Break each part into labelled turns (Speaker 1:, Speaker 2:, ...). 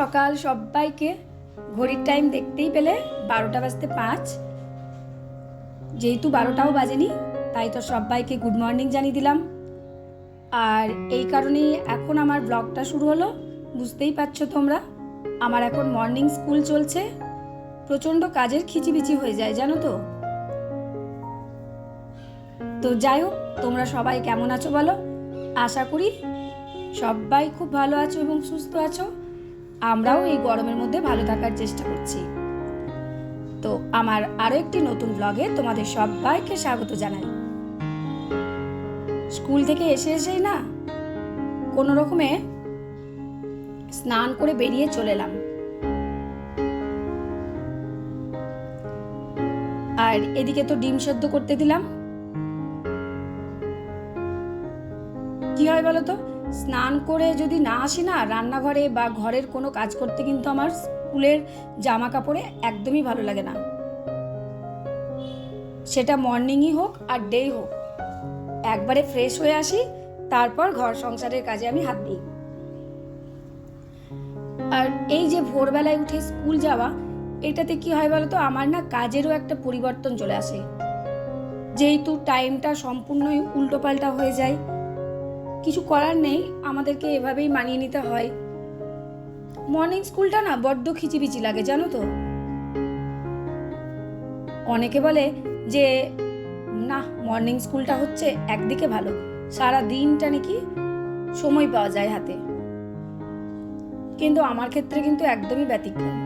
Speaker 1: সকাল সবাইকে। ঘড়ির টাইম দেখতেই পেলে 12:05। যেহেতু 12টাও বাজেনি, তাই তো সবাইকে গুড মর্নিং জানিয়ে দিলাম। আর এই কারণেই এখন আমার ব্লগটা শুরু হলো। বুঝতেই পারছো তোমরা, আমার এখন মর্নিং স্কুল চলছে। প্রচণ্ড কাজের খিচিবিচি হয়ে যায় জানো তো। তো যাই হোক, তোমরা সবাই কেমন আছো বলো। আশা করি সবাই খুব ভালো আছো এবং সুস্থ আছো। আমরাও এই গরমের মধ্যে ভালো থাকার চেষ্টা করছি। তো আমার আরও একটি নতুন ব্লগে তোমাদের সবাইকে স্বাগত জানাই। স্কুল থেকে এসেই না কোনো রকমে স্নান করে বেরিয়ে চলে এলাম। আর এদিকে তো ডিম সেদ্ধ করতে দিলাম। কি হয় বলো তো, স্নান করে যদি না আসি না রান্নাঘরে বা ঘরের কোনো কাজ করতে, কিন্তু আমার স্কুলের জামা কাপড়ে একদমই ভালো লাগে না। সেটা মর্নিংই হোক আর ডেই হোক, একবারে ফ্রেশ হয়ে আসি, তারপর ঘর সংসারের কাজে আমি হাত দিই। আর এই যে ভোরবেলায় উঠে স্কুল যাওয়া, এটাতে কি হয় বলো তো, আমার না কাজেরও একটা পরিবর্তন চলে আসে। যেহেতু টাইমটা সম্পূর্ণই উল্টোপাল্টা হয়ে যায়, কিছু করার নেই, আমাদেরকে এভাবেই মানিয়ে নিতে হয়। মর্নিং স্কুলটা না বড্ড খিচিবিচি লাগে জানো তো। অনেকে বলে যে না, মর্নিং স্কুলটা হচ্ছে একদিকে ভালো, সারা দিনটা নাকি সময় পাওয়া যায় হাতে, কিন্তু আমার ক্ষেত্রে কিন্তু একদমই ব্যতিক্রম।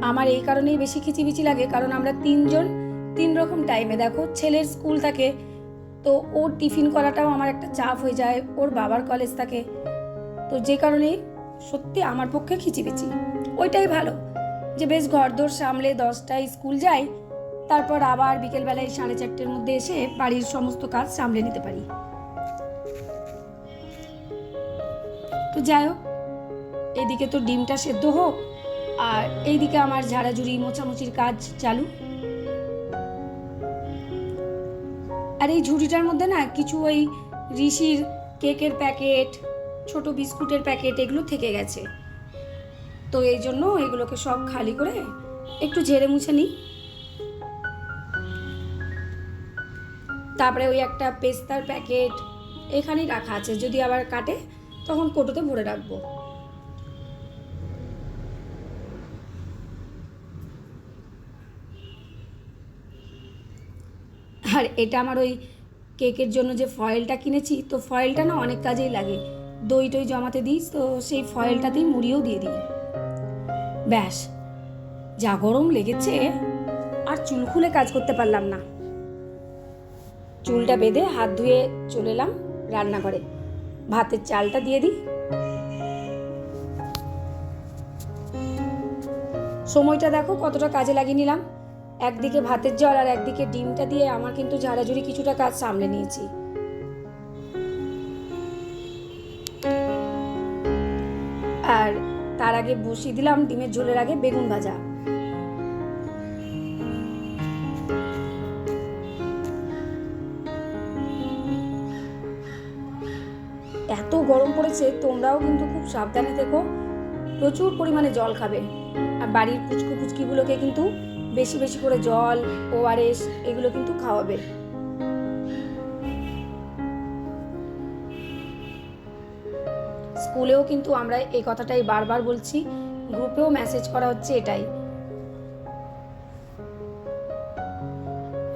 Speaker 1: আমার এই কারণেই বেশি খিচিবিচি লাগে, কারণ আমরা তিনজন তিন রকম টাইমে, দেখো ছেলের স্কুল থাকে, তো ওর টিফিন করাটাও আমার একটা চাপ হয়ে যায়, ওর বাবার কলেজ থাকে, তো যে কারণে সত্যি আমার পক্ষে খিচিবিচি। ওইটাই ভালো যে বেশ ঘরদোর সামলে 10টায় স্কুল যাই, তারপর আবার বিকেলবেলায় 4:30টার মধ্যে এসে বাড়ির সমস্ত কাজ সামলে নিতে পারি। তো যাই হোক, এদিকে তো ডিমটা সেদ্ধ হোক, আর এইদিকে আমার ঝাড়াঝুড়ি মোছামুছির কাজ চালু। আর এই ঝুড়িটার মধ্যে না কিছু ওই ঋষির কেকের প্যাকেট, ছোট বিস্কুটের প্যাকেট এগুলো থেকে গেছে, তো এই জন্য এগুলোকে সব খালি করে একটু ঝেড়ে মুছে নিই। তারপরে ওই একটা পেস্তার প্যাকেট এখানেই রাখা আছে, যদি আবার কাটে তখন কৌটোতে ভরে রাখবো। আর এটা আমার ওই কেকের জন্য যে ফয়েলটা কিনেছি, তো ফয়েলটা না অনেক কাজেই লাগে। দই টই জমাতে দিই, তো সেই ফয়েলটাতেই মুড়িয়েও দিয়ে দিই। ব্যাস, যা গরম লেগেছে, আর চুল খুলে কাজ করতে পারলাম না। চুলটা বেঁধে হাত ধুয়ে চলে এলাম রান্নাঘরে। ভাতের চালটা দিয়ে দিই। সময়টা দেখো কতটা কাজে লাগিয়ে নিলাম। একদিকে ভাতের জল আর একদিকে ডিমটা দিয়ে আমার কিন্তু ঝাড়াঝুড়ি কিছুটা কাজ সামলে নিয়েছি। আর তার আগে বসিয়ে দিলাম ডিমের ঝোলের আগে বেগুন ভাজা। এত গরম পড়েছে, তোমরাও কিন্তু খুব সাবধানে থেকো, প্রচুর পরিমাণে জল খাবে। আর বাড়ির পুচকু পুচকিগুলোকে কিন্তু বেশি বেশি করে জল, ORS এগুলো কিন্তু খাওয়াবে। স্কুলেও কিন্তু আমরা এই কথাটাই বারবার বলছি, গ্রুপেও মেসেজ করা হচ্ছে এটাই।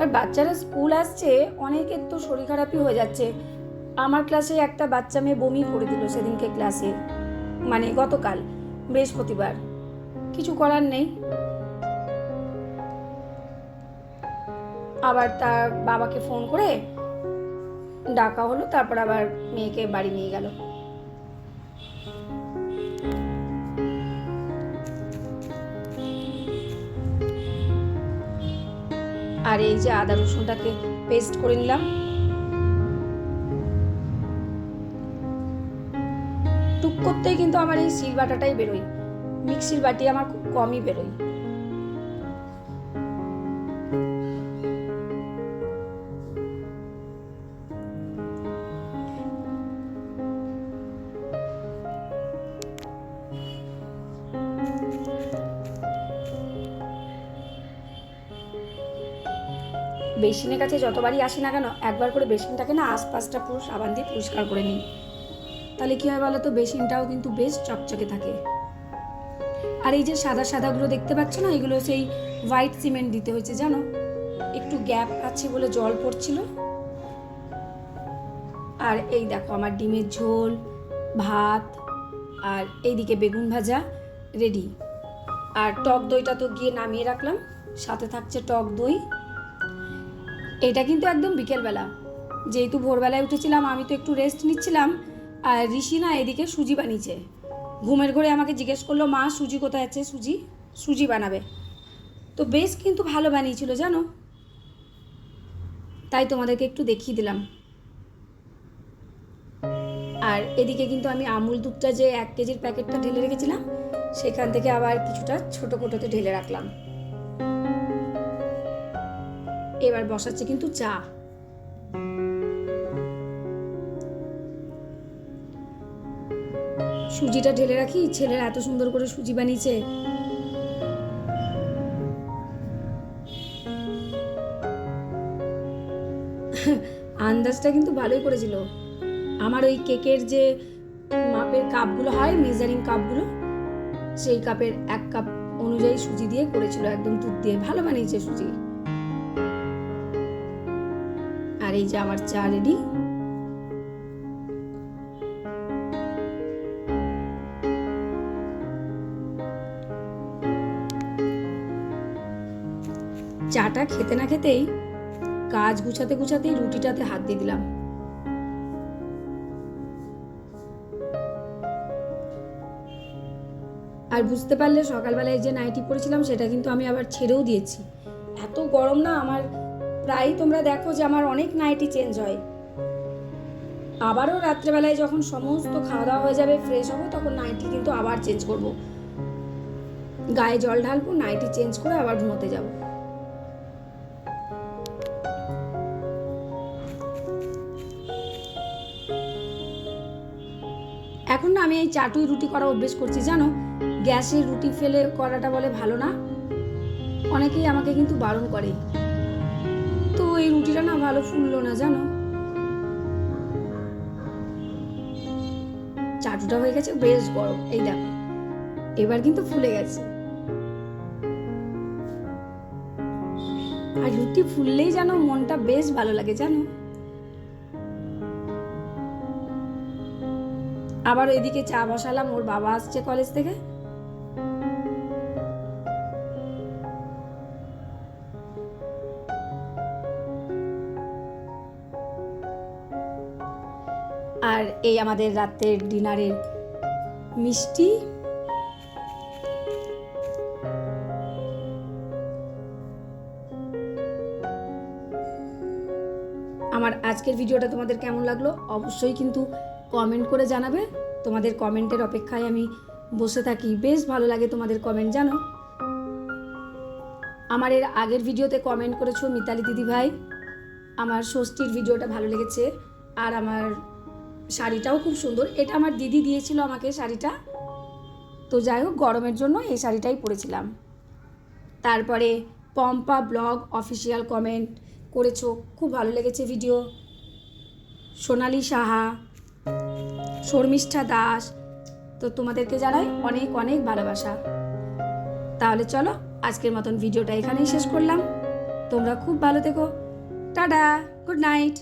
Speaker 1: আর বাচ্চারা স্কুল আসছে, অনেকের তো শরীর খারাপই হয়ে যাচ্ছে। আমার ক্লাসে একটা বাচ্চা মেয়ে বমি করে দিল সেদিনকে ক্লাসে, মানে গতকাল বৃহস্পতিবার। কিছু করার নেই, আবার তার বাবাকে ফোন করে ডাকা হলো, তারপর আবার মেয়েকে বাড়ি নিয়ে গেল। আর এই যে আদা রসুনটাকে পেস্ট করে নিলাম। টুক করতেই কিন্তু আমার এই শিল বাটাটাই বেরোয়, মিক্সির বাটি আমার খুব কমই বেরোয়। বেসিনের কাছে যতবারই আসি না কেন একবার করে বেসিনটাকে না আশপাশটা পুরো সাবান দিয়ে পরিষ্কার করে নিই, তাহলে কী হয় বলো তো, বেসিনটাও কিন্তু বেশ চকচকে থাকে। আর এই যে সাদা সাদাগুলো দেখতে পাচ্ছ না, এগুলো সেই হোয়াইট সিমেন্ট দিতে হয়েছে জানো, একটু গ্যাপ আছে বলে জল পড়ছিল। আর এই দেখো আমার ডিমের ঝোল, ভাত, আর এইদিকে বেগুন ভাজা রেডি। আর টক দইটা তো গিয়ে নামিয়ে রাখলাম, সাথে থাকছে টক দই। এটা কিন্তু একদম বিকেলবেলা, যেহেতু ভোরবেলায় উঠেছিলাম আমি তো একটু রেস্ট নিচ্ছিলাম। আর ঋষি না এদিকে সুজি বানিয়েছে, ঘুমের ঘরে আমাকে জিজ্ঞেস করলো মা সুজি কোথায় আছে, সুজি বানাবে। তো বেশ কিন্তু ভালো বানিয়েছিল জানো, তাই তোমাদেরকে একটু দেখিয়ে দিলাম। আর এদিকে কিন্তু আমি আমুল দুধটা যে 1 কেজির প্যাকেটটা ঢেলে রেখেছিলাম, সেখান থেকে আবার কিছুটা ছোটো কোটোতে ঢেলে রাখলাম। এবার বসাচ্ছে কিন্তু চা। সুজিটা ঢেলে রাখি, ছেলেরা এত সুন্দর করে সুজি বানিয়েছে। আন্দাজটা কিন্তু ভালোই করেছিল। আমার ওই কেকের যে মাপের কাপগুলো হয়, মেজারিং কাপগুলো, সেই কাপের 1 কাপ অনুযায়ী সুজি দিয়ে করেছিল, একদম দুধ দিয়ে। ভালো বানিয়েছে সুজি। আর এই যে আমার চা রেডি। চাটা খেতে না খেতেই কাজ গুছাতেই রুটিটাতে হাত দিয়ে দিলাম। আর বুঝতে পারলে সকালবেলায় যে নাইটি পরেছিলাম সেটা কিন্তু আমি আবার ছেড়েও দিয়েছি। এত গরম না আমার, প্রায় তোমরা দেখো যে আমার অনেক নাইটি চেঞ্জ হয়। আবারও রাত্রেবেলায় যখন সমস্ত খাওয়া দাওয়া হয়ে যাবে, ফ্রেশ হবো, তখন নাইটি কিন্তু আবার চেঞ্জ করব, গায়ে জল ঢালবো, নাইটি চেঞ্জ করে আবার ঘুমোতে যাব। এখন না আমি এই চাটুই রুটি করা অভ্যেস করছি জানো, গ্যাসের রুটি ফেলে করাটা বলে ভালো না, অনেকেই আমাকে কিন্তু বারণ করে। তো এই রুটিটা না ভালো ফুললো না জানো, চাটুটা হয়ে গেছে বেশ গরম, এই দেখো এবার কিন্তু ফুলে গেছে। আর রুটি ফুললেই জানো মনটা বেশ ভালো লাগে জানো। আবার এদিকে চা বসালাম, ওর বাবা আসছে কলেজ থেকে। আর এই আমাদের রাতের ডিনারের মিষ্টি। আমার আজকের ভিডিওটা তোমাদের কেমন লাগলো অবশ্যই কিন্তু কমেন্ট করে জানাবে। তোমাদের কমেন্টের অপেক্ষায় আমি বসে থাকি, বেশ ভালো লাগে তোমাদের কমেন্ট জানো। আমার এর আগের ভিডিওতে কমেন্ট করেছো মিতালি দিদি ভাই, আমার ষষ্ঠীর ভিডিওটা ভালো লেগেছে। আর আমার শাড়িটাও খুব সুন্দর, এটা আমার দিদি দিয়েছিল আমাকে শাড়িটা। তো যাই হোক, গরমের জন্য এই শাড়িটাই পরেছিলাম। তারপরে পম্পা ব্লগ অফিসিয়াল কমেন্ট করেছো, খুব ভালো লেগেছে ভিডিও। সোনালি সাহা, শর্মিষ্ঠা দাস, তো তোমাদেরকে জানাই অনেক অনেক ভালোবাসা। তাহলে চলো আজকের মতন ভিডিওটা এখানেই শেষ করলাম। তোমরা খুব ভালো থেকো, টাটা, গুড নাইট।